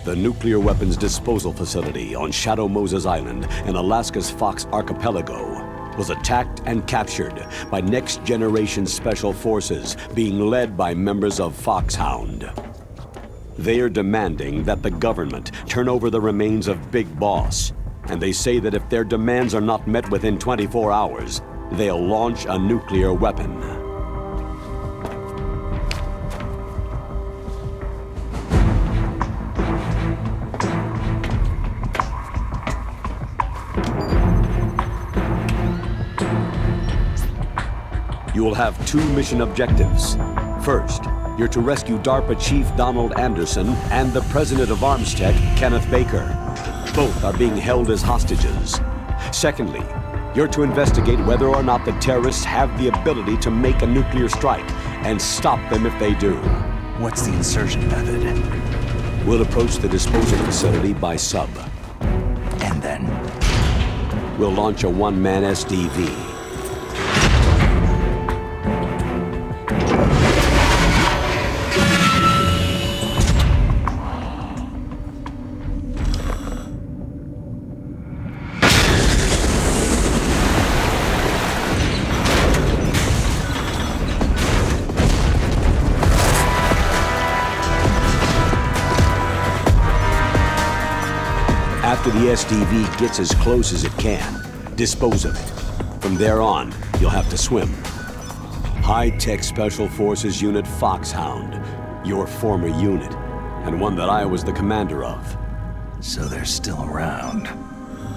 The nuclear weapons disposal facility on Shadow Moses Island in Alaska's Fox Archipelago was attacked and captured by next-generation special forces being led by members of Foxhound. They are demanding that the government turn over the remains of Big Boss, and they say that if their demands are not met within 24 hours, they'll launch a nuclear weapon. You will have two mission objectives. First, you're to rescue DARPA Chief Donald Anderson and the President of Armstech, Kenneth Baker. Both are being held as hostages. Secondly, you're to investigate whether or not the terrorists have the ability to make a nuclear strike and stop them if they do. What's the insertion method? We'll approach the disposal facility by sub. And then? We'll launch a one-man SDV. After the SDV gets as close as it can, dispose of it. From there on, you'll have to swim. High-Tech Special Forces Unit Foxhound, your former unit, and one that I was the commander of. So they're still around.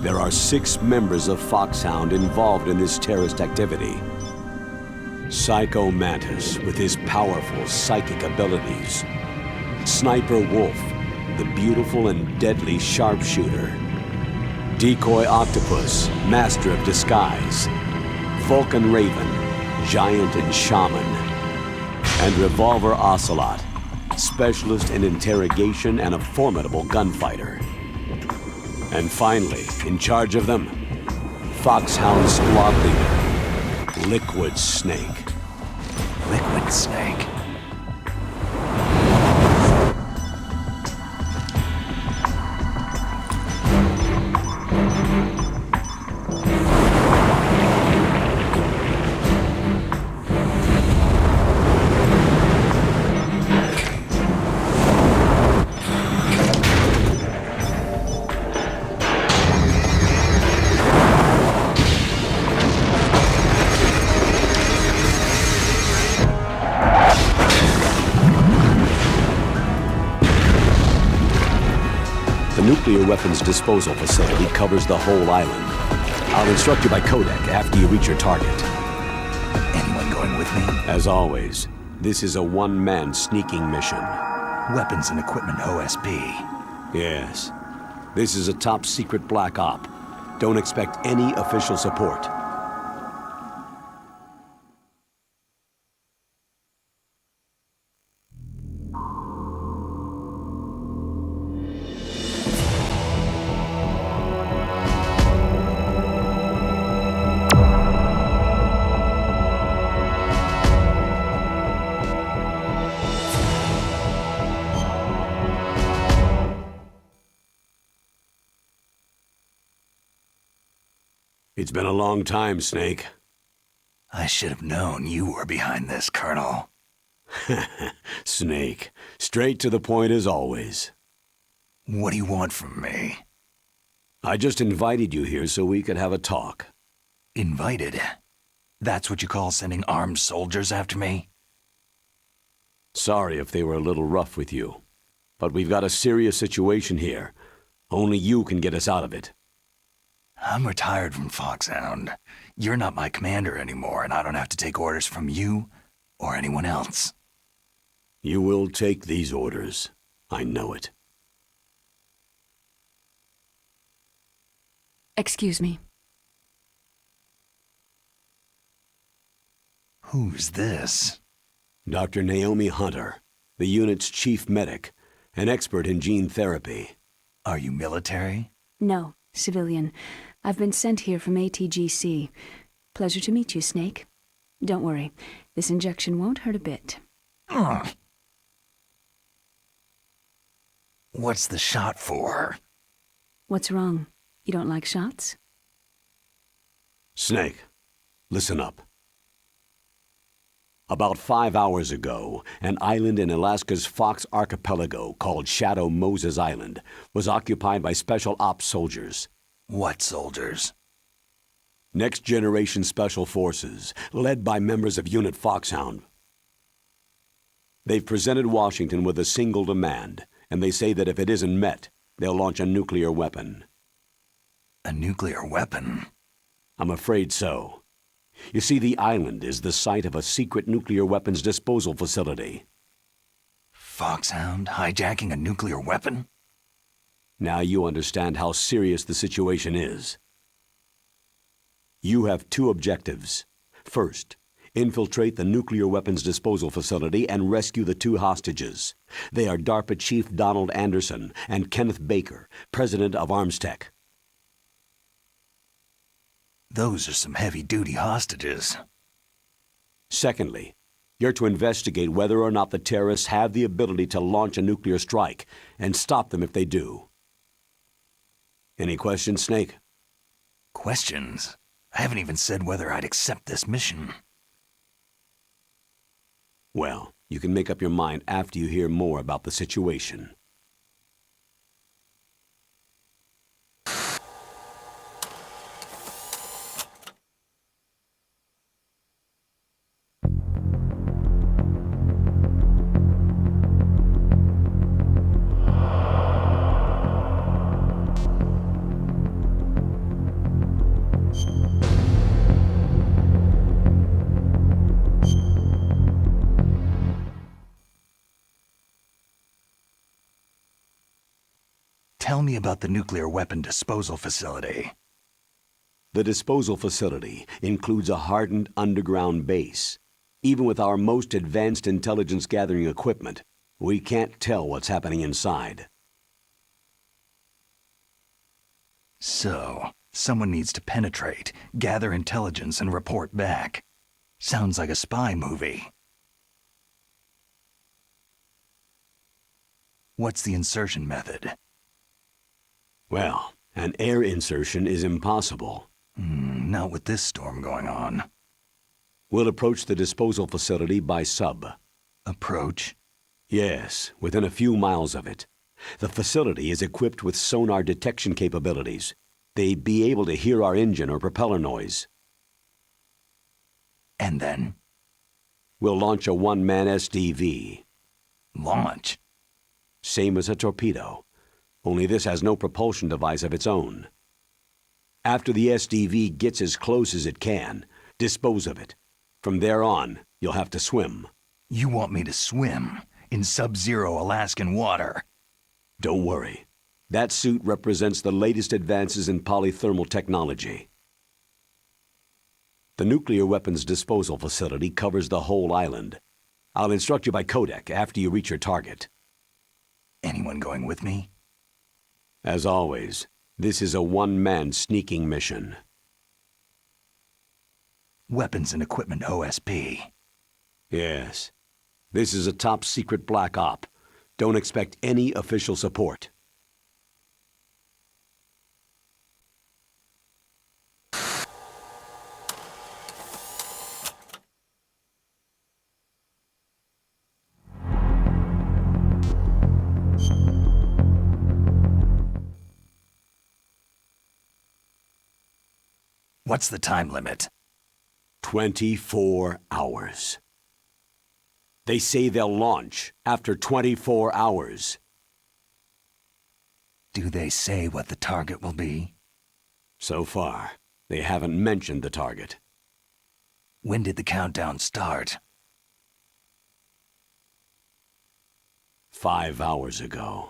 There are 6 members of Foxhound involved in this terrorist activity. Psycho Mantis, with his powerful psychic abilities. Sniper Wolf, the beautiful and deadly sharpshooter. Decoy Octopus, master of disguise. Vulcan Raven, giant and shaman. And Revolver Ocelot, specialist in interrogation and a formidable gunfighter. And finally, in charge of them, Foxhound squad leader, Liquid Snake. Liquid Snake? The nuclear weapons disposal facility covers the whole island. I'll instruct you by codec after you reach your target. Anyone going with me? As always, this is a one-man sneaking mission. Weapons and equipment OSP. Yes. This is a top-secret black op. Don't expect any official support. It's been a long time, Snake. I should have known you were behind this, Colonel. Snake, straight to the point as always. What do you want from me? I just invited you here so we could have a talk. Invited? That's what you call sending armed soldiers after me? Sorry if they were a little rough with you, but we've got a serious situation here. Only you can get us out of it. I'm retired from Foxhound. You're not my commander anymore, and I don't have to take orders from you or anyone else. You will take these orders. I know it. Excuse me. Who's this? Dr. Naomi Hunter, the unit's chief medic, an expert in gene therapy. Are you military? No, civilian. I've been sent here from ATGC. Pleasure to meet you, Snake. Don't worry, this injection won't hurt a bit. What's the shot for? What's wrong? You don't like shots? Snake, listen up. About 5 hours ago, an island in Alaska's Fox Archipelago called Shadow Moses Island was occupied by Special Ops soldiers. What soldiers? Next Generation Special Forces, led by members of Unit Foxhound. They've presented Washington with a single demand, and they say that if it isn't met, they'll launch a nuclear weapon. A nuclear weapon? I'm afraid so. You see, the island is the site of a secret nuclear weapons disposal facility. Foxhound hijacking a nuclear weapon? Now you understand how serious the situation is. You have two objectives. First, infiltrate the nuclear weapons disposal facility and rescue the two hostages. They are DARPA Chief Donald Anderson and Kenneth Baker, president of Armstech. Those are some heavy-duty hostages. Secondly, you're to investigate whether or not the terrorists have the ability to launch a nuclear strike and stop them if they do. Any questions, Snake? Questions? I haven't even said whether I'd accept this mission. Well, you can make up your mind after you hear more about the situation. Tell me about the nuclear weapon disposal facility. The disposal facility includes a hardened underground base. Even with our most advanced intelligence gathering equipment, we can't tell what's happening inside. So, someone needs to penetrate, gather intelligence, and report back. Sounds like a spy movie. What's the insertion method? Well, an air insertion is impossible. Not with this storm going on. We'll approach the disposal facility by sub. Approach? Yes, within a few miles of it. The facility is equipped with sonar detection capabilities. They'd be able to hear our engine or propeller noise. And then? We'll launch a one-man SDV. Launch? Same as a torpedo. Only this has no propulsion device of its own. After the SDV gets as close as it can, dispose of it. From there on, you'll have to swim. You want me to swim in sub-zero Alaskan water? Don't worry. That suit represents the latest advances in polythermal technology. The nuclear weapons disposal facility covers the whole island. I'll instruct you by codec after you reach your target. Anyone going with me? As always, this is a one-man sneaking mission. Weapons and equipment OSP. Yes. This is a top-secret black op. Don't expect any official support. What's the time limit? 24 hours. They say they'll launch after 24 hours. Do they say what the target will be? So far, they haven't mentioned the target. When did the countdown start? 5 hours ago.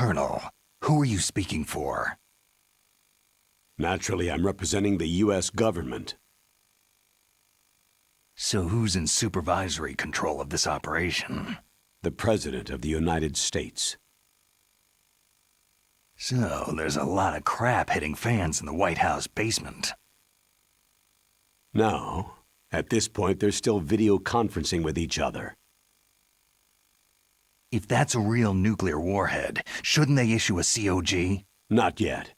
Colonel, who are you speaking for? Naturally, I'm representing the U.S. government. So who's in supervisory control of this operation? The President of the United States. So there's a lot of crap hitting fans in the White House basement. No. At this point, they're still video conferencing with each other. If that's a real nuclear warhead, shouldn't they issue a COG? Not yet.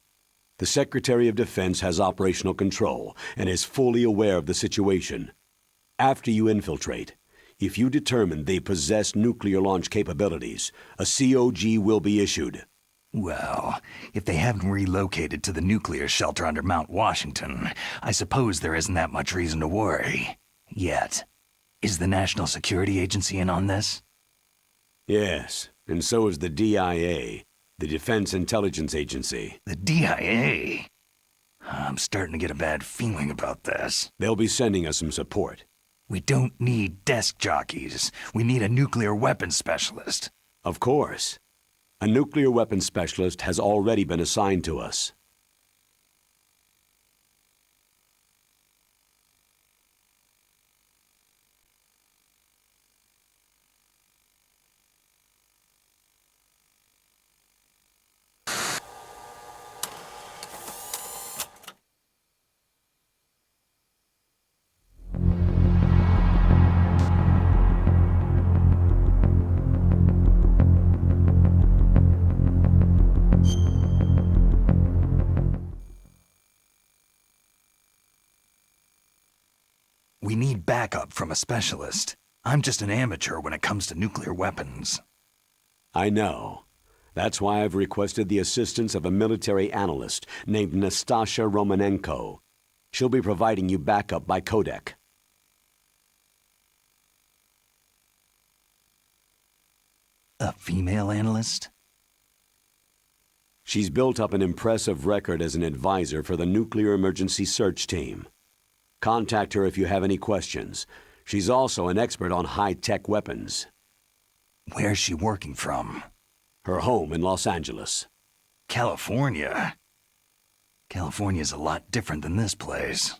The Secretary of Defense has operational control and is fully aware of the situation. After you infiltrate, if you determine they possess nuclear launch capabilities, a COG will be issued. Well, if they haven't relocated to the nuclear shelter under Mount Washington, I suppose there isn't that much reason to worry. Yet. Is the National Security Agency in on this? Yes, and so is the DIA, the Defense Intelligence Agency. The DIA? I'm starting to get a bad feeling about this. They'll be sending us some support. We don't need desk jockeys. We need a nuclear weapons specialist. Of course. A nuclear weapons specialist has already been assigned to us. We need backup from a specialist. I'm just an amateur when it comes to nuclear weapons. I know. That's why I've requested the assistance of a military analyst named Nastasha Romanenko. She'll be providing you backup by codec. A female analyst? She's built up an impressive record as an advisor for the Nuclear Emergency Search Team. Contact her if you have any questions. She's also an expert on high-tech weapons. Where's she working from? Her home in Los Angeles. California? California's a lot different than this place.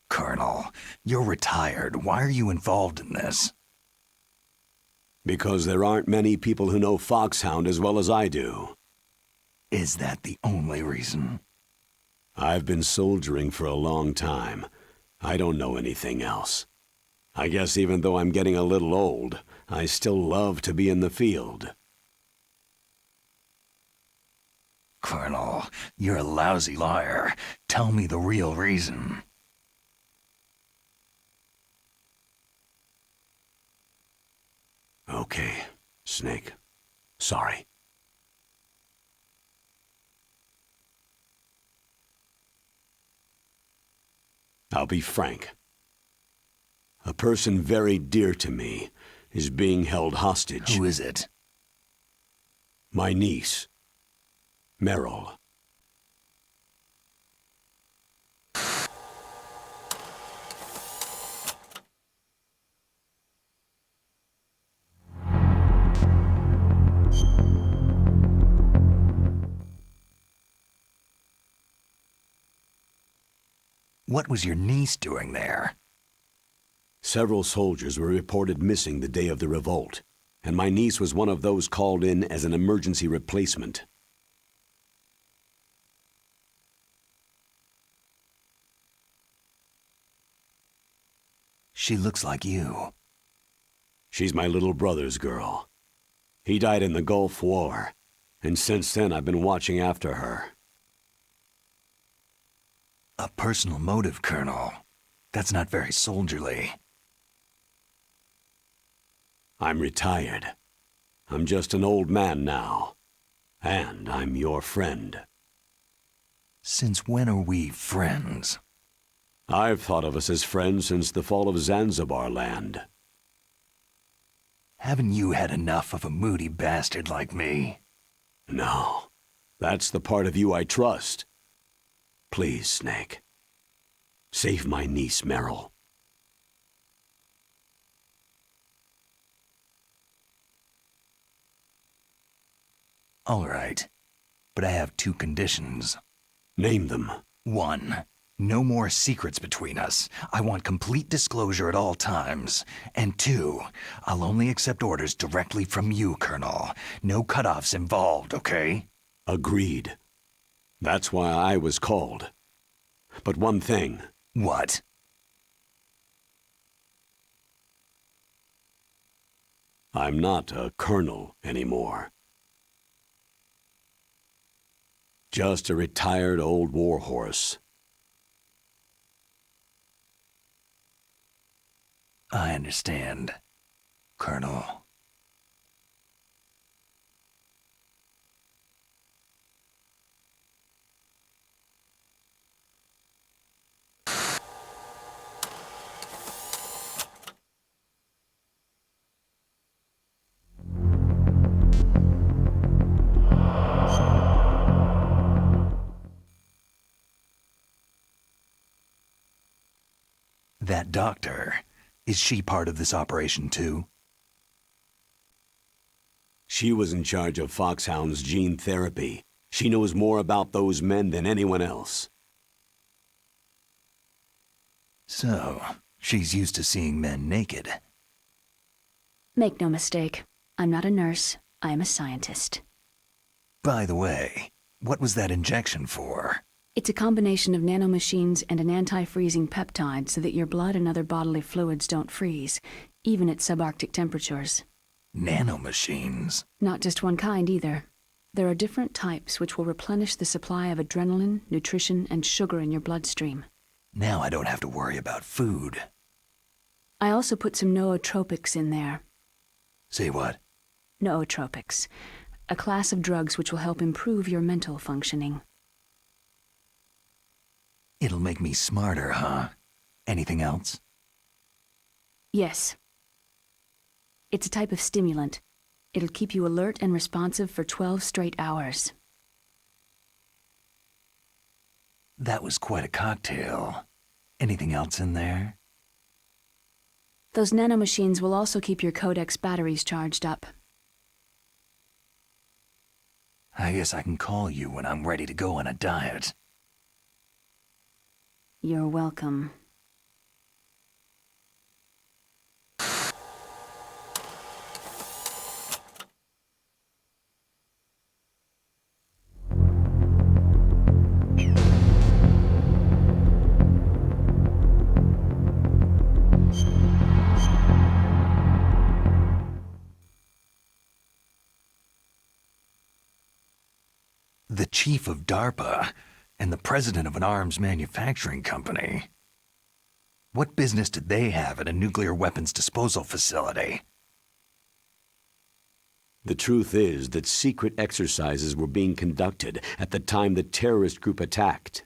Colonel, you're retired. Why are you involved in this? Because there aren't many people who know Foxhound as well as I do. Is that the only reason? I've been soldiering for a long time. I don't know anything else. I guess even though I'm getting a little old, I still love to be in the field. Colonel, you're a lousy liar. Tell me the real reason. Okay, Snake. Sorry. I'll be frank. A person very dear to me is being held hostage. Who is it? My niece, Meryl. What was your niece doing there? Several soldiers were reported missing the day of the revolt, and my niece was one of those called in as an emergency replacement. She looks like you. She's my little brother's girl. He died in the Gulf War, and since then I've been watching after her. A personal motive, Colonel. That's not very soldierly. I'm retired. I'm just an old man now. And I'm your friend. Since when are we friends? I've thought of us as friends since the fall of Zanzibar land. Haven't you had enough of a moody bastard like me? No, that's the part of you I trust. Please, Snake. Save my niece, Meryl. All right, but I have 2 conditions. Name them. 1. No more secrets between us. I want complete disclosure at all times. And 2, I'll only accept orders directly from you, Colonel. No cutoffs involved, okay? Agreed. That's why I was called. But one thing. What? I'm not a colonel anymore. Just a retired old warhorse. I understand, Colonel. That doctor, is she part of this operation too? She was in charge of Foxhound's gene therapy. She knows more about those men than anyone else. So, she's used to seeing men naked. Make no mistake, I'm not a nurse, I am a scientist. By the way, what was that injection for? It's a combination of nanomachines and an anti-freezing peptide so that your blood and other bodily fluids don't freeze, even at subarctic temperatures. Nanomachines? Not just one kind either. There are different types which will replenish the supply of adrenaline, nutrition, and sugar in your bloodstream. Now I don't have to worry about food. I also put some nootropics in there. Say what? Nootropics, a class of drugs which will help improve your mental functioning. It'll make me smarter, huh? Anything else? Yes. It's a type of stimulant. It'll keep you alert and responsive for 12 straight hours. That was quite a cocktail. Anything else in there? Those nanomachines will also keep your Codex batteries charged up. I guess I can call you when I'm ready to go on a diet. You're welcome. The chief of DARPA and the president of an arms manufacturing company. What business did they have at a nuclear weapons disposal facility? The truth is that secret exercises were being conducted at the time the terrorist group attacked.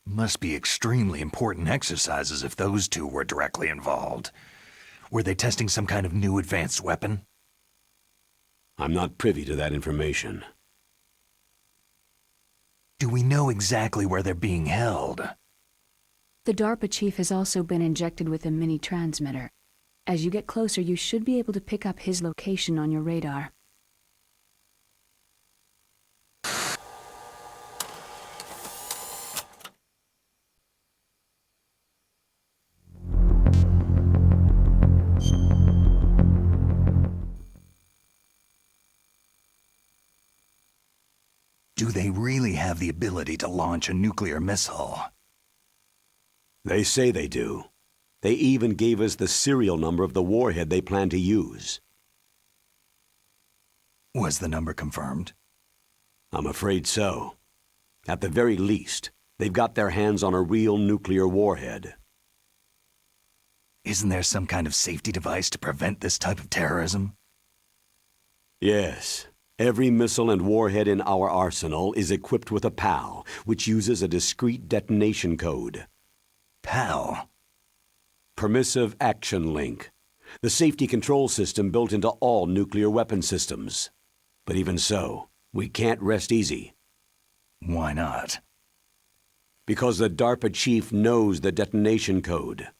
Must be extremely important exercises if those two were directly involved. Were they testing some kind of new advanced weapon? I'm not privy to that information. Do we know exactly where they're being held? The DARPA chief has also been injected with a mini-transmitter. As you get closer, you should be able to pick up his location on your radar. Do they really have the ability to launch a nuclear missile? They say they do. They even gave us the serial number of the warhead they plan to use. Was the number confirmed? I'm afraid so. At the very least, they've got their hands on a real nuclear warhead. Isn't there some kind of safety device to prevent this type of terrorism? Yes, Every missile and warhead in our arsenal is equipped with a PAL, which uses a discrete detonation code. PAL? Permissive Action Link. The safety control system built into all nuclear weapon systems. But even so, we can't rest easy. Why not? Because the DARPA chief knows the detonation code.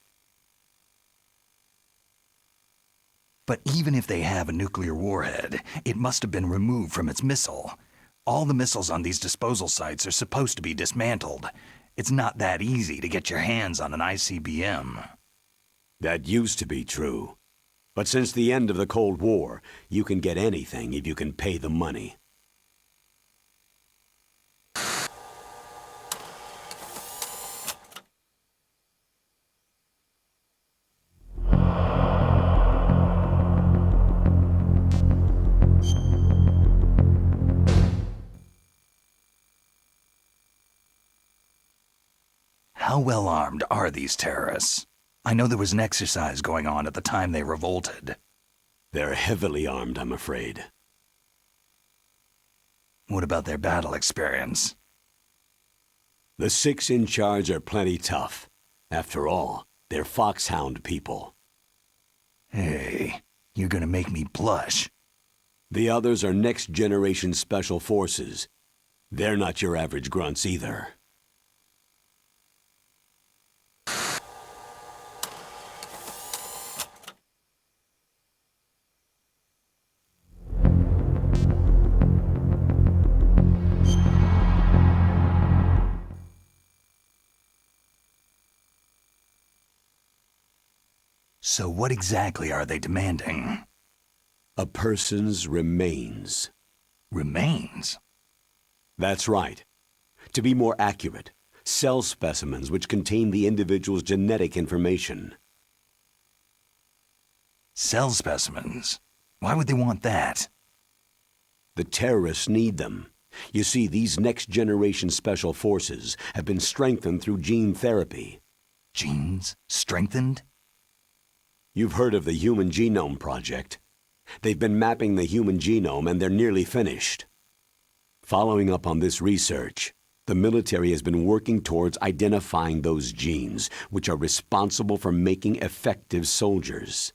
But even if they have a nuclear warhead, it must have been removed from its missile. All the missiles on these disposal sites are supposed to be dismantled. It's not that easy to get your hands on an ICBM. That used to be true. But since the end of the Cold War, you can get anything if you can pay the money. How well armed are these terrorists? I know there was an exercise going on at the time they revolted. They're heavily armed, I'm afraid. What about their battle experience? The 6 in charge are plenty tough. After all, they're Foxhound people. Hey, you're gonna make me blush. The others are next-generation special forces. They're not your average grunts either. So what exactly are they demanding? A person's remains. Remains? That's right. To be more accurate, cell specimens which contain the individual's genetic information. Cell specimens? Why would they want that? The terrorists need them. You see, these next-generation special forces have been strengthened through gene therapy. Genes? Strengthened? You've heard of the Human Genome Project. They've been mapping the human genome and they're nearly finished. Following up on this research, the military has been working towards identifying those genes which are responsible for making effective soldiers.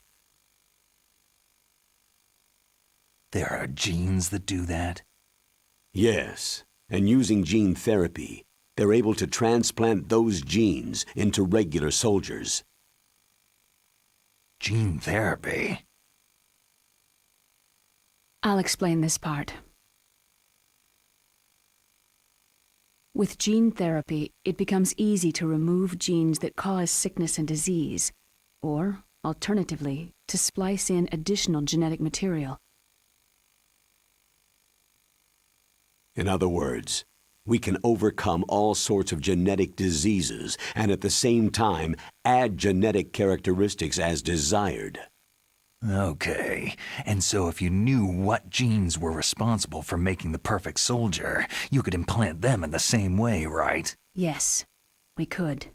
There are genes that do that? Yes, and using gene therapy, they're able to transplant those genes into regular soldiers. Gene therapy? I'll explain this part. With gene therapy, it becomes easy to remove genes that cause sickness and disease, or, alternatively, to splice in additional genetic material. In other words, we can overcome all sorts of genetic diseases and at the same time add genetic characteristics as desired. Okay, and so if you knew what genes were responsible for making the perfect soldier, you could implant them in the same way, right? Yes, we could.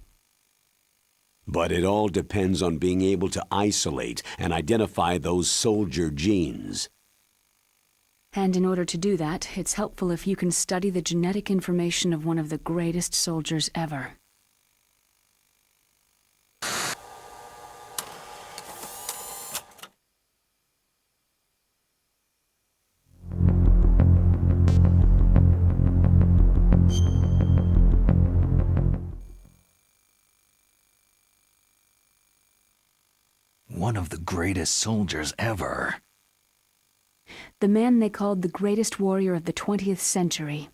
But it all depends on being able to isolate and identify those soldier genes. And in order to do that, it's helpful if you can study the genetic information of one of the greatest soldiers ever. One of the greatest soldiers ever. The man they called the greatest warrior of the 20th century.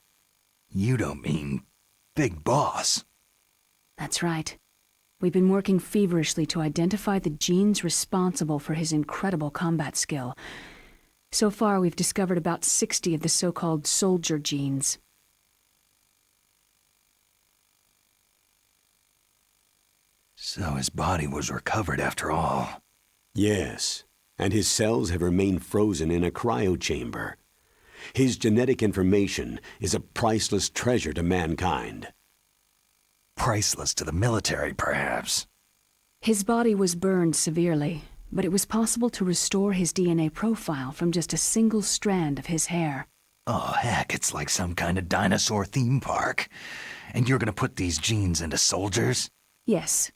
You don't mean Big Boss? That's right. We've been working feverishly to identify the genes responsible for his incredible combat skill. So far, we've discovered about 60 of the so-called soldier genes. So his body was recovered after all. Yes, and his cells have remained frozen in a cryochamber. His genetic information is a priceless treasure to mankind. Priceless to the military, perhaps. His body was burned severely, but it was possible to restore his DNA profile from just a single strand of his hair. Oh, heck, it's like some kind of dinosaur theme park. And you're gonna put these genes into soldiers? Yes.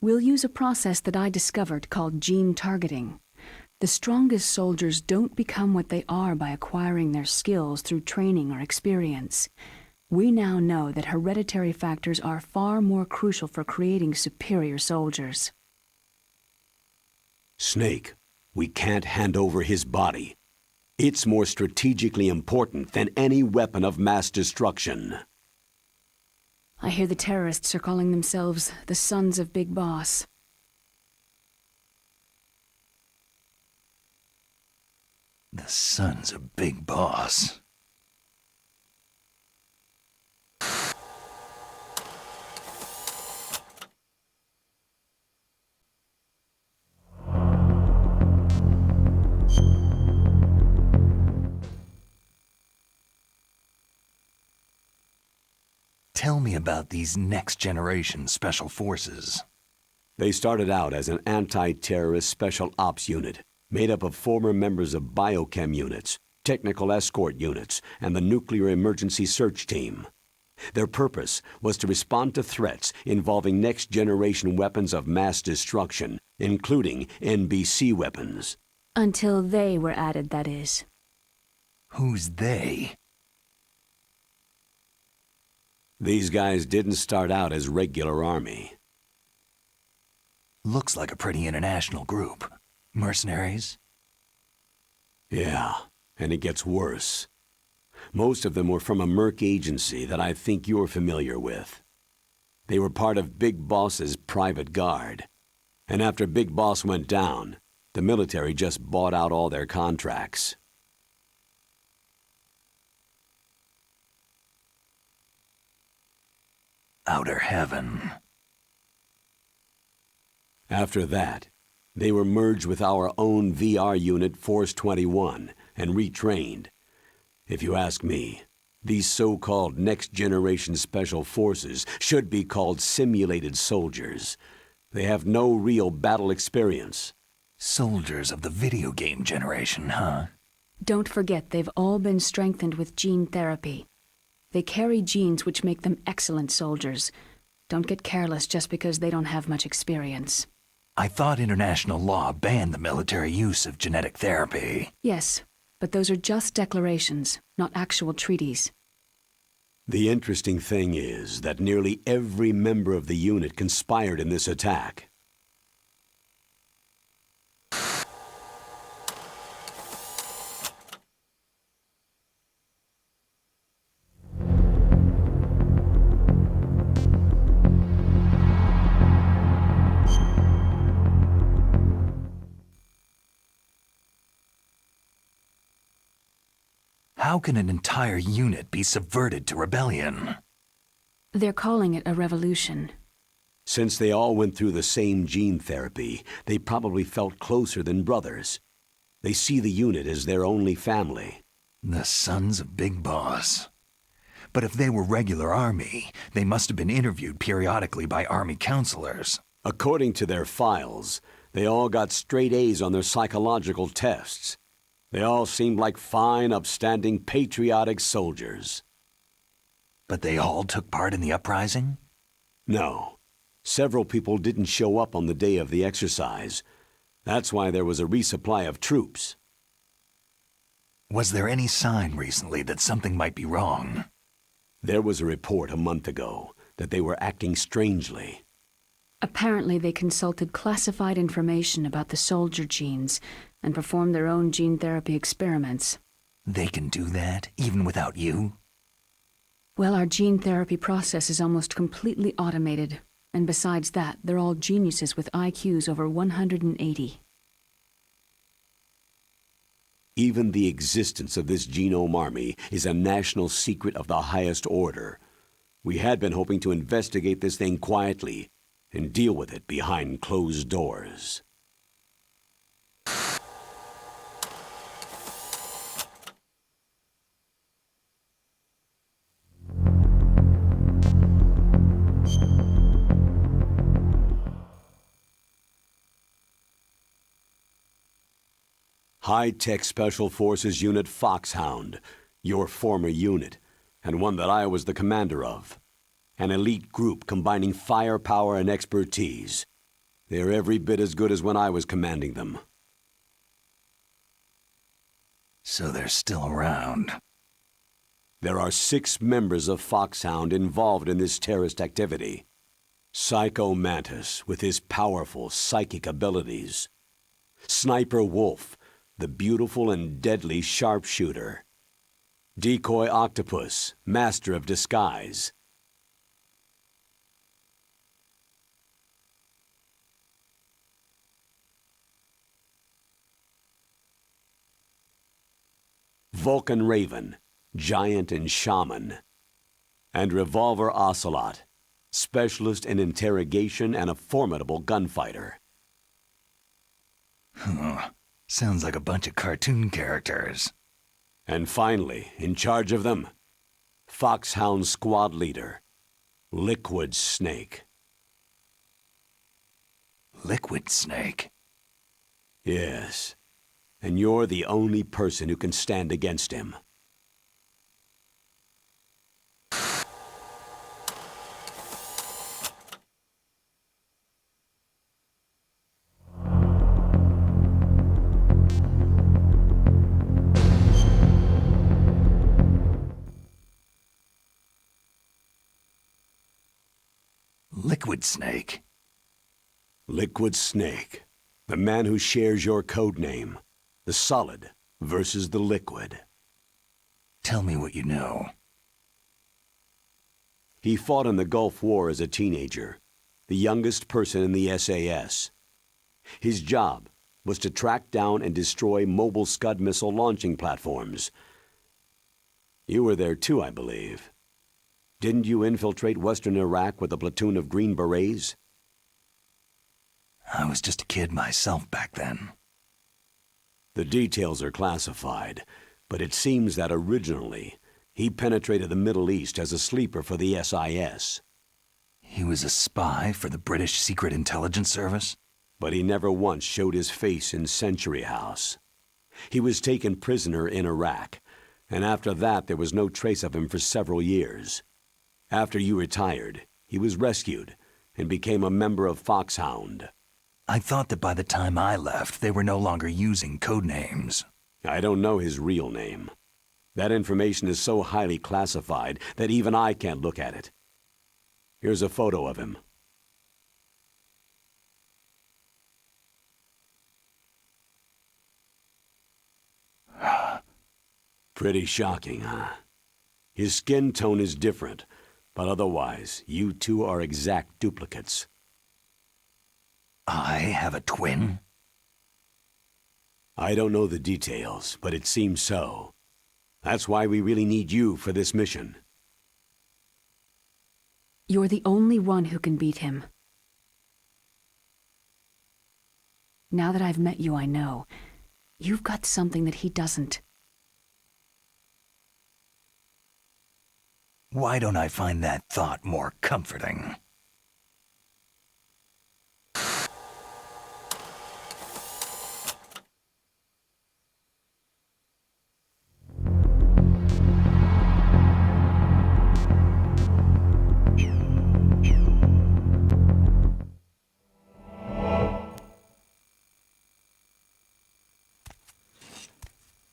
We'll use a process that I discovered called gene targeting. The strongest soldiers don't become what they are by acquiring their skills through training or experience. We now know that hereditary factors are far more crucial for creating superior soldiers. Snake, we can't hand over his body. It's more strategically important than any weapon of mass destruction. I hear the terrorists are calling themselves the Sons of Big Boss. The Sons of Big Boss. Tell me about these next-generation special forces. They started out as an anti-terrorist special ops unit, made up of former members of biochem units, technical escort units, and the nuclear emergency search team. Their purpose was to respond to threats involving next-generation weapons of mass destruction, including NBC weapons. Until they were added, that is. Who's they? These guys didn't start out as regular army. Looks like a pretty international group. Mercenaries? Yeah, and it gets worse. Most of them were from a merc agency that I think you're familiar with. They were part of Big Boss's private guard. And after Big Boss went down, the military just bought out all their contracts. Outer heaven. After that, they were merged with our own VR unit Force 21 and retrained. If you ask me, these so-called next-generation special forces should be called simulated soldiers. They have no real battle experience. Soldiers of the video game generation, huh? Don't forget they've all been strengthened with gene therapy. They carry genes which make them excellent soldiers. Don't get careless just because they don't have much experience. I thought international law banned the military use of genetic therapy. Yes, but those are just declarations, not actual treaties. The interesting thing is that nearly every member of the unit conspired in this attack. How can an entire unit be subverted to rebellion? They're calling it a revolution. Since they all went through the same gene therapy, they probably felt closer than brothers. They see the unit as their only family. The Sons of Big Boss. But if they were regular army, they must have been interviewed periodically by army counselors. According to their files, they all got straight A's on their psychological tests. They all seemed like fine, upstanding, patriotic soldiers. But they all took part in the uprising? No. Several people didn't show up on the day of the exercise. That's why there was a resupply of troops. Was there any sign recently that something might be wrong? There was a report a month ago that they were acting strangely. Apparently they consulted classified information about the soldier genes and performed their own gene therapy experiments. They can do that, even without you? Well, our gene therapy process is almost completely automated. And besides that, they're all geniuses with IQs over 180. Even the existence of this genome army is a national secret of the highest order. We had been hoping to investigate this thing quietly and deal with it behind closed doors. High-tech Special Forces Unit Foxhound, your former unit, and one that I was the commander of. An elite group combining firepower and expertise. They're every bit as good as when I was commanding them. So they're still around. There are 6 members of Foxhound involved in this terrorist activity. Psycho Mantis, with his powerful psychic abilities. Sniper Wolf, the beautiful and deadly sharpshooter. Decoy Octopus, master of disguise. Vulcan Raven, giant and shaman. And Revolver Ocelot, specialist in interrogation and a formidable gunfighter. Sounds like a bunch of cartoon characters. And finally, in charge of them, Foxhound Squad Leader, Liquid Snake. Liquid Snake? Yes, and you're the only person who can stand against him. Liquid Snake? Liquid Snake, the man who shares your code name. The solid versus the liquid. Tell me what you know. He fought in the Gulf War as a teenager, the youngest person in the SAS. His job was to track down and destroy mobile Scud missile launching platforms. You were there too, I believe. Didn't you infiltrate western Iraq with a platoon of Green Berets? I was just a kid myself back then. The details are classified, but it seems that originally, he penetrated the Middle East as a sleeper for the SIS. He was a spy for the British Secret Intelligence Service? But he never once showed his face in Century House. He was taken prisoner in Iraq, and after that there was no trace of him for several years. After you retired, he was rescued and became a member of Foxhound. I thought that by the time I left, they were no longer using code names. I don't know his real name. That information is so highly classified that even I can't look at it. Here's a photo of him. Pretty shocking, huh? His skin tone is different, but otherwise, you two are exact duplicates. I have a twin? I don't know the details, but it seems so. That's why we really need you for this mission. You're the only one who can beat him. Now that I've met you, I know. You've got something that he doesn't. Why don't I find that thought more comforting?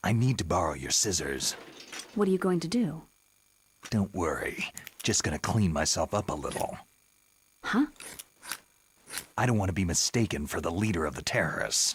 I need to borrow your scissors. What are you going to do? Don't worry. Just gonna clean myself up a little. Huh? I don't want to be mistaken for the leader of the terrorists.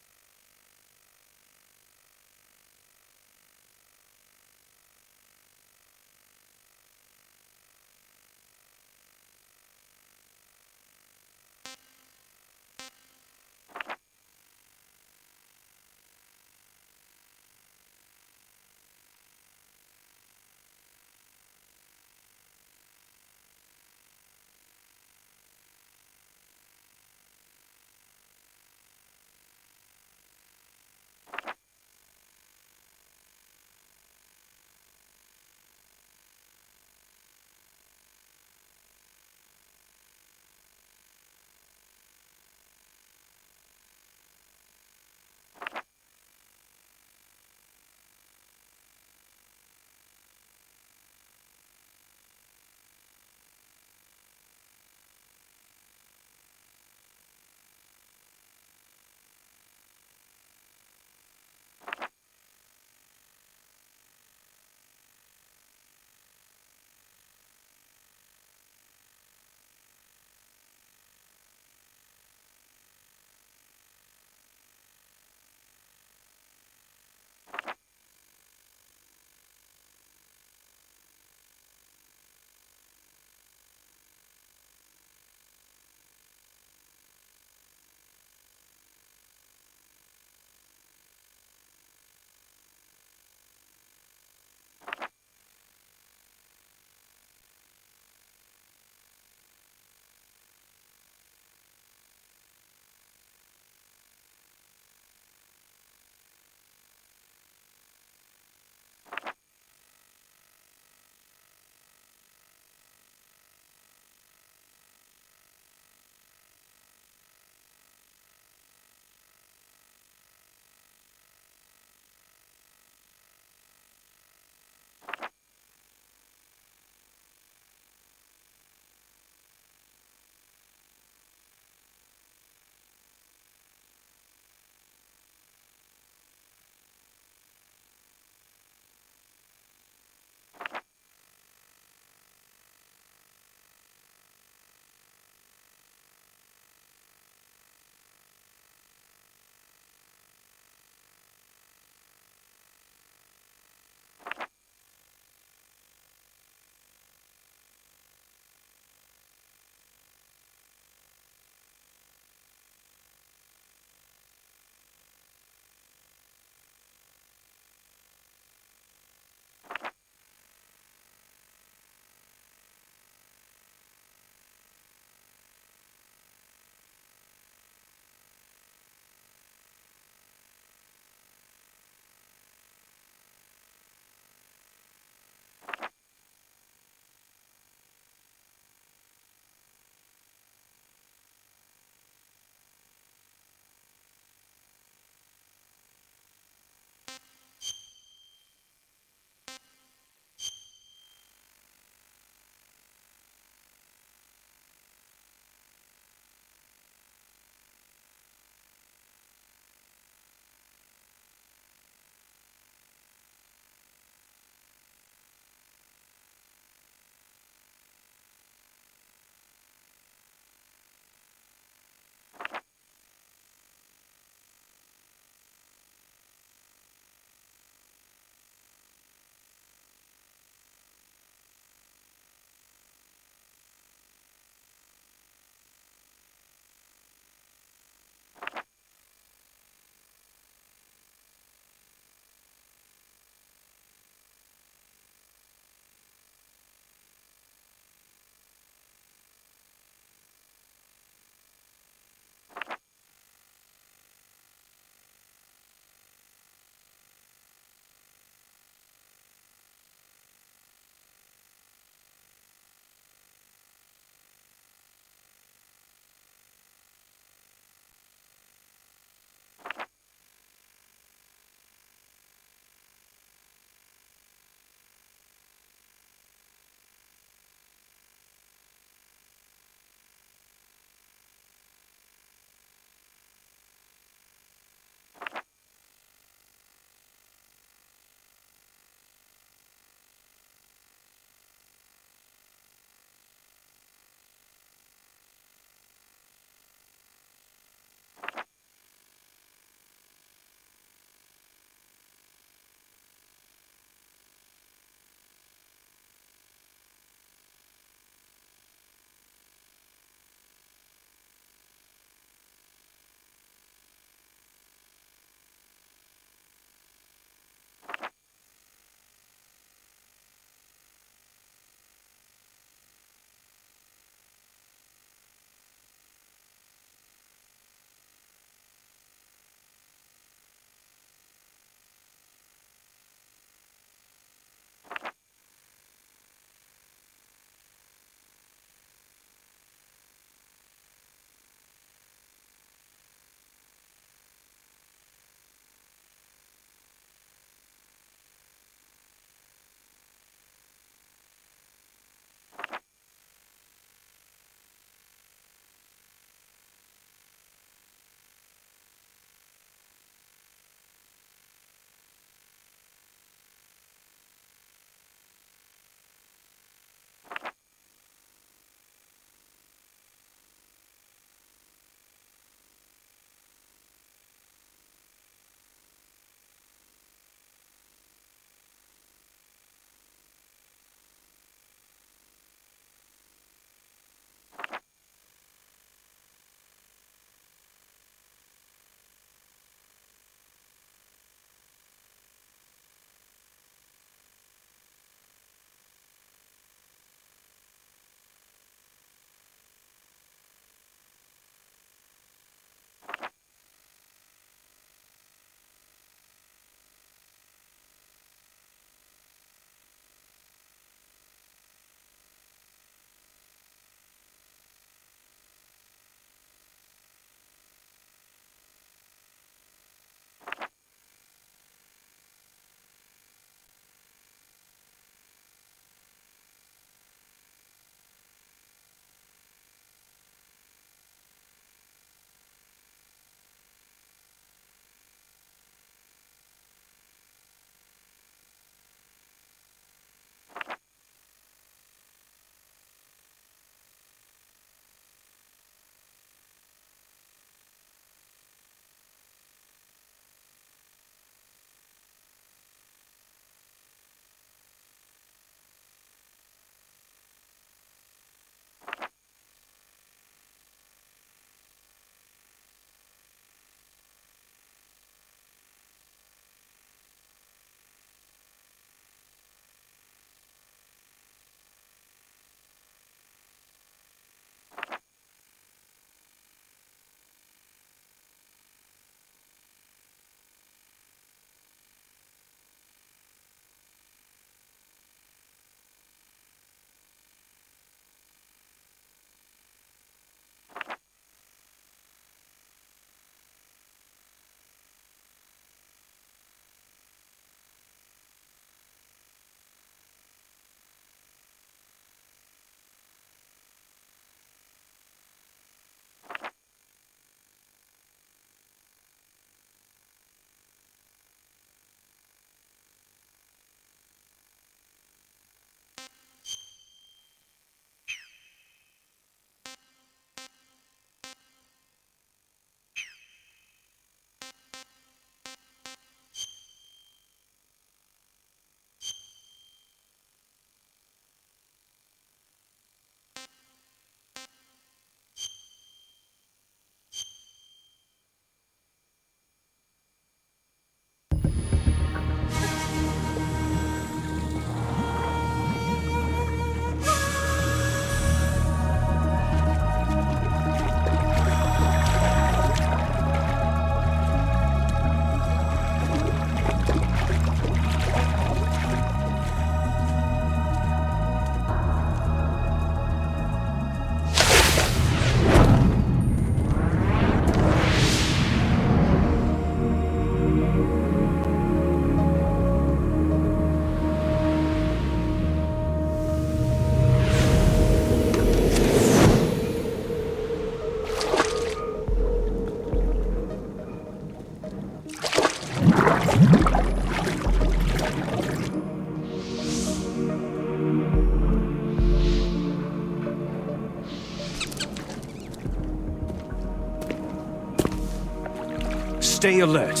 Stay alert.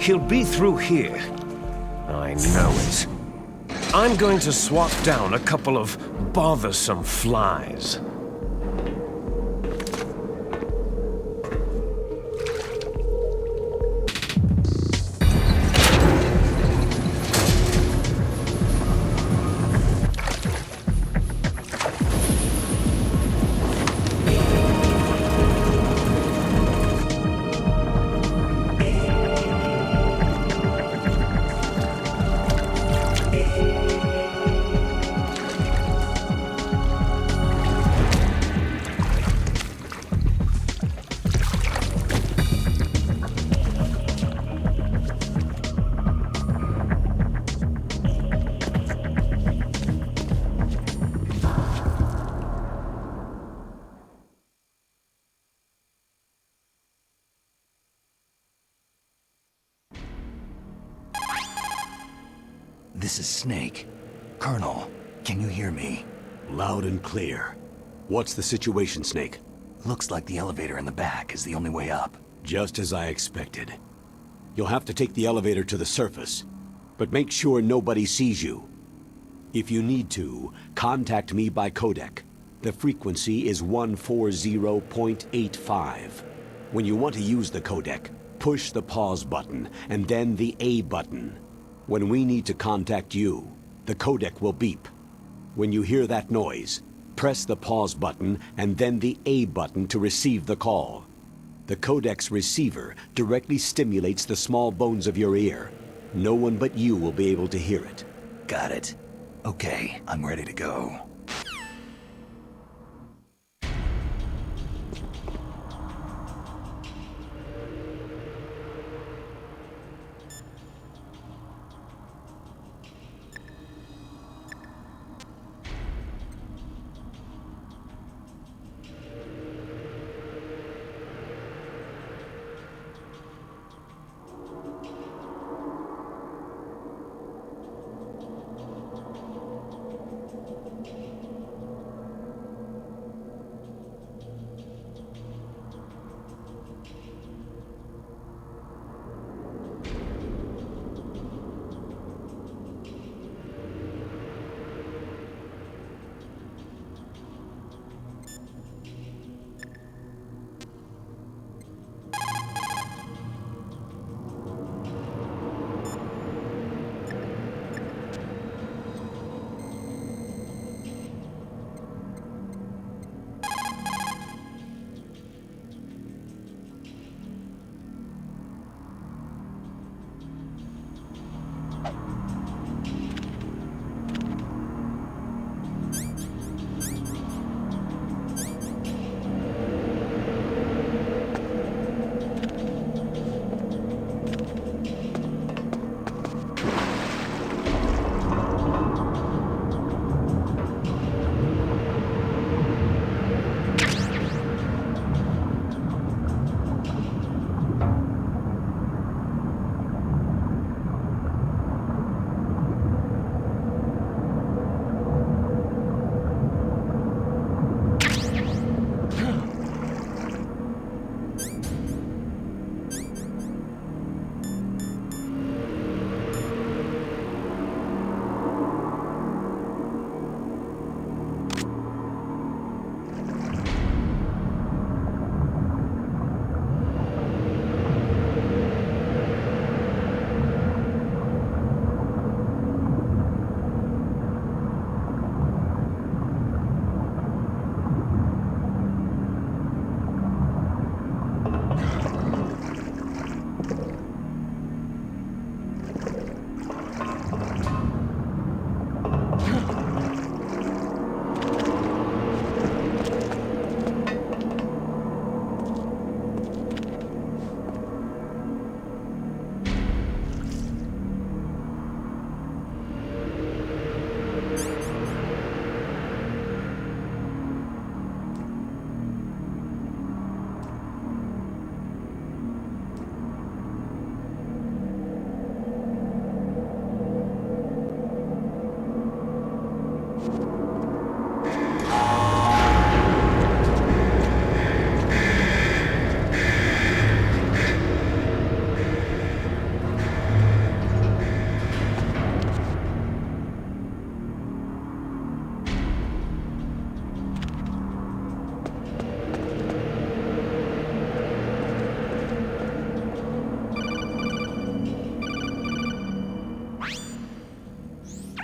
He'll be through here. I know it. I'm going to swat down a couple of bothersome flies. This is Snake. Colonel, can you hear me? Loud and clear. What's the situation, Snake? Looks like the elevator in the back is the only way up. Just as I expected. You'll have to take the elevator to the surface, but make sure nobody sees you. If you need to, contact me by codec. The frequency is 140.85. When you want to use the codec, push the pause button and then the A button. When we need to contact you, the codec will beep. When you hear that noise, press the pause button and then the A button to receive the call. The codec's receiver directly stimulates the small bones of your ear. No one but you will be able to hear it. Got it. Okay, I'm ready to go.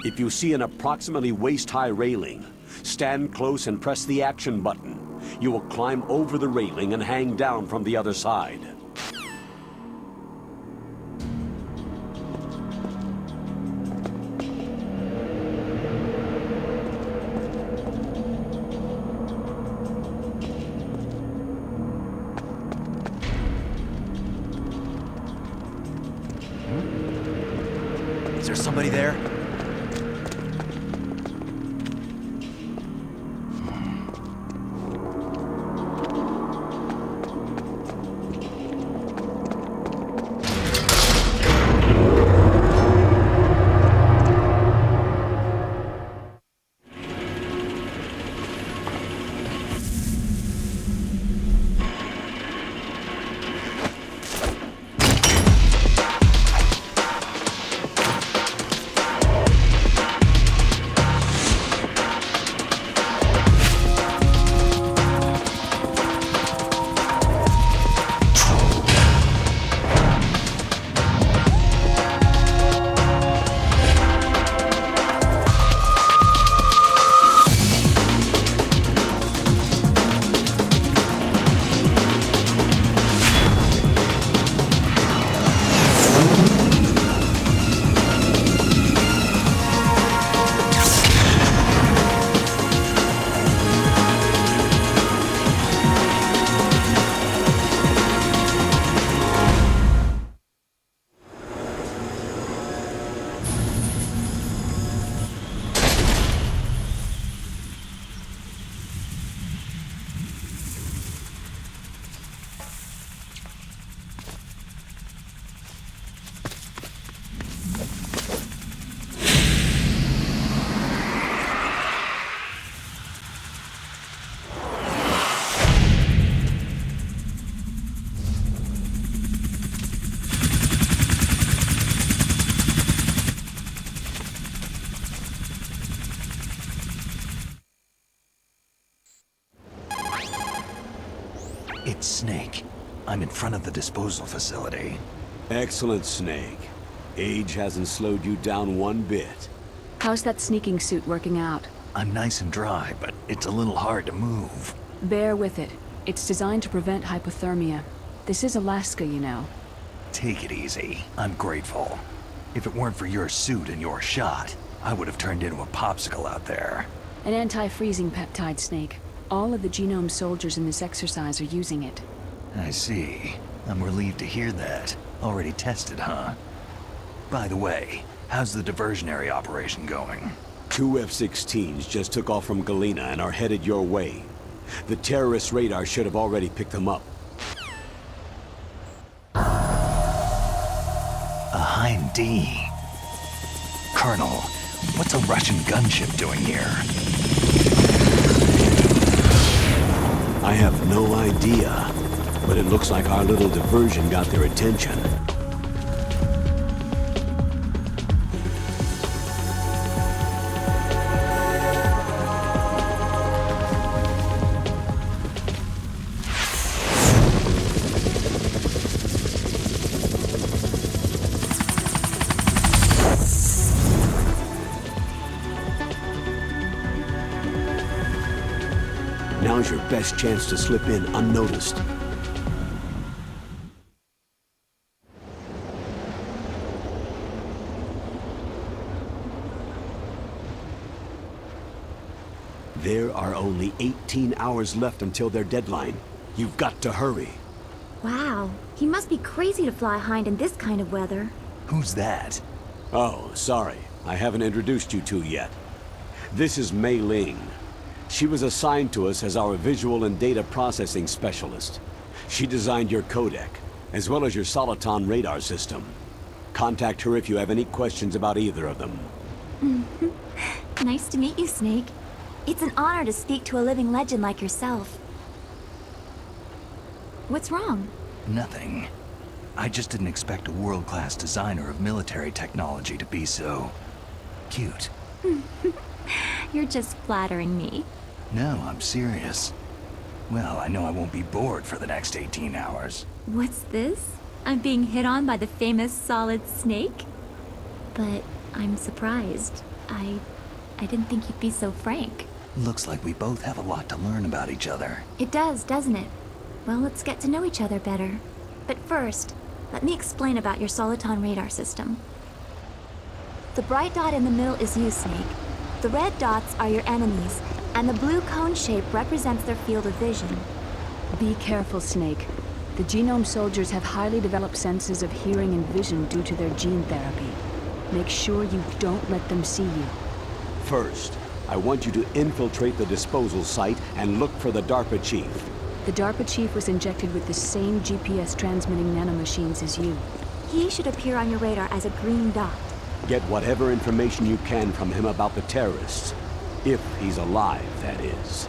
If you see an approximately waist-high railing, stand close and press the action button. You will climb over the railing and hang down from the other side. Is there somebody there? It's Snake. I'm in front of the disposal facility. Excellent, Snake. Age hasn't slowed you down one bit. How's that sneaking suit working out? I'm nice and dry, but it's a little hard to move. Bear with it. It's designed to prevent hypothermia. This is Alaska, you know. Take it easy. I'm grateful. If it weren't for your suit and your shot, I would have turned into a popsicle out there. An anti-freezing peptide, Snake. All of the genome soldiers in this exercise are using it. I see. I'm relieved to hear that. Already tested, huh? By the way, how's the diversionary operation going? 2 F-16s just took off from Galena and are headed your way. The terrorist radar should have already picked them up. A Hind D. Colonel, what's a Russian gunship doing here? I have no idea, but it looks like our little diversion got their attention. Now's your best chance to slip in unnoticed. There are only 18 hours left until their deadline. You've got to hurry. Wow, he must be crazy to fly Hind in this kind of weather. Who's that? Oh, sorry. I haven't introduced you to yet. This is Mei Ling. She was assigned to us as our visual and data processing specialist. She designed your codec, as well as your Soliton radar system. Contact her if you have any questions about either of them. Nice to meet you, Snake. It's an honor to speak to a living legend like yourself. What's wrong? Nothing. I just didn't expect a world-class designer of military technology to be so... cute. You're just flattering me. No, I'm serious. Well, I know I won't be bored for the next 18 hours. What's this? I'm being hit on by the famous Solid Snake? But I'm surprised. I didn't think you'd be so frank. Looks like we both have a lot to learn about each other. It does, doesn't it? Well, let's get to know each other better. But first, let me explain about your Soliton radar system. The bright dot in the middle is you, Snake. The red dots are your enemies, and the blue cone shape represents their field of vision. Be careful, Snake. The genome soldiers have highly developed senses of hearing and vision due to their gene therapy. Make sure you don't let them see you. First, I want you to infiltrate the disposal site and look for the DARPA chief. The DARPA chief was injected with the same GPS transmitting nanomachines as you. He should appear on your radar as a green dot. Get whatever information you can from him about the terrorists. If he's alive, that is.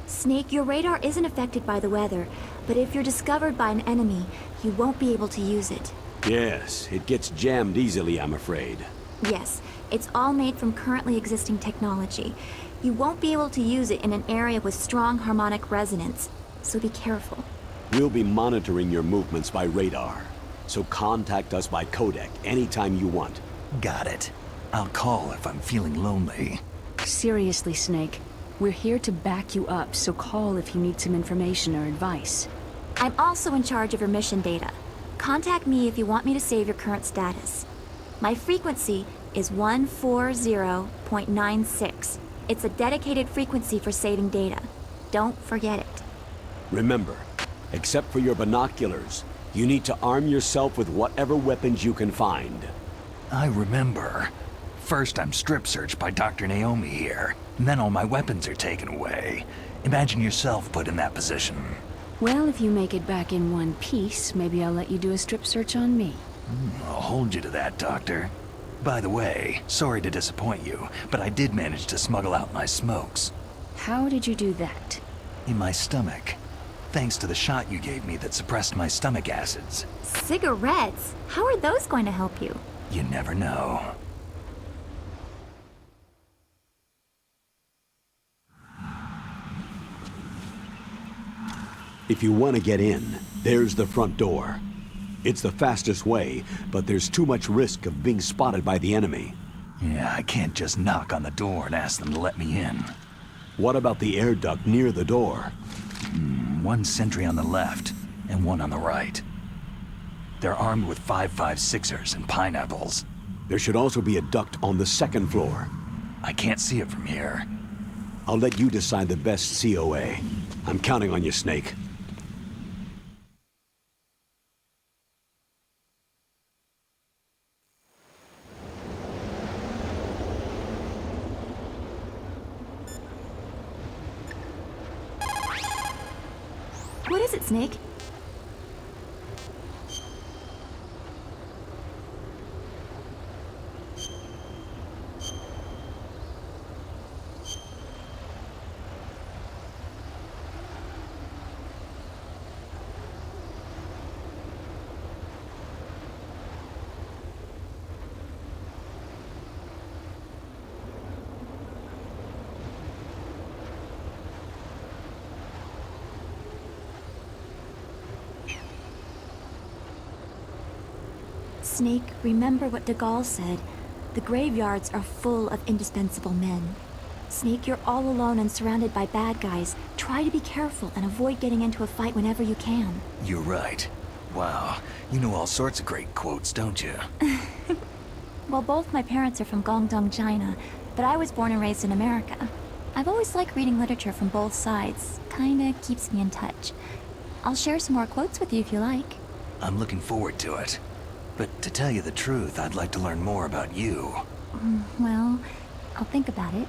Snake, your radar isn't affected by the weather, but if you're discovered by an enemy, you won't be able to use it. Yes, it gets jammed easily, I'm afraid. Yes, it's all made from currently existing technology. You won't be able to use it in an area with strong harmonic resonance, so be careful. We'll be monitoring your movements by radar, so contact us by codec anytime you want. Got it. I'll call if I'm feeling lonely. Seriously, Snake. We're here to back you up, so call if you need some information or advice. I'm also in charge of your mission data. Contact me if you want me to save your current status. My frequency is 140.96. It's a dedicated frequency for saving data. Don't forget it. Remember, except for your binoculars, you need to arm yourself with whatever weapons you can find. I remember. First I'm strip searched by Dr. Naomi here, and then all my weapons are taken away. Imagine yourself put in that position. Well, if you make it back in one piece, maybe I'll let you do a strip search on me. I'll hold you to that, Doctor. By the way, sorry to disappoint you, but I did manage to smuggle out my smokes. How did you do that? In my stomach. Thanks to the shot you gave me that suppressed my stomach acids. Cigarettes? How are those going to help you? You never know. If you want to get in, there's the front door. It's the fastest way, but there's too much risk of being spotted by the enemy. Yeah, I can't just knock on the door and ask them to let me in. What about the air duct near the door? One sentry on the left, and one on the right. They're armed with 5.56ers and pineapples. There should also be a duct on the second floor. I can't see it from here. I'll let you decide the best COA. I'm counting on you, Snake. What is it, Snake? Snake, remember what de Gaulle said. The graveyards are full of indispensable men. Snake, you're all alone and surrounded by bad guys. Try to be careful and avoid getting into a fight whenever you can. You're right. Wow, you know all sorts of great quotes, don't you? Well, both my parents are from Guangdong, China, but I was born and raised in America. I've always liked reading literature from both sides. Kinda keeps me in touch. I'll share some more quotes with you if you like. I'm looking forward to it. But to tell you the truth, I'd like to learn more about you. Well, I'll think about it.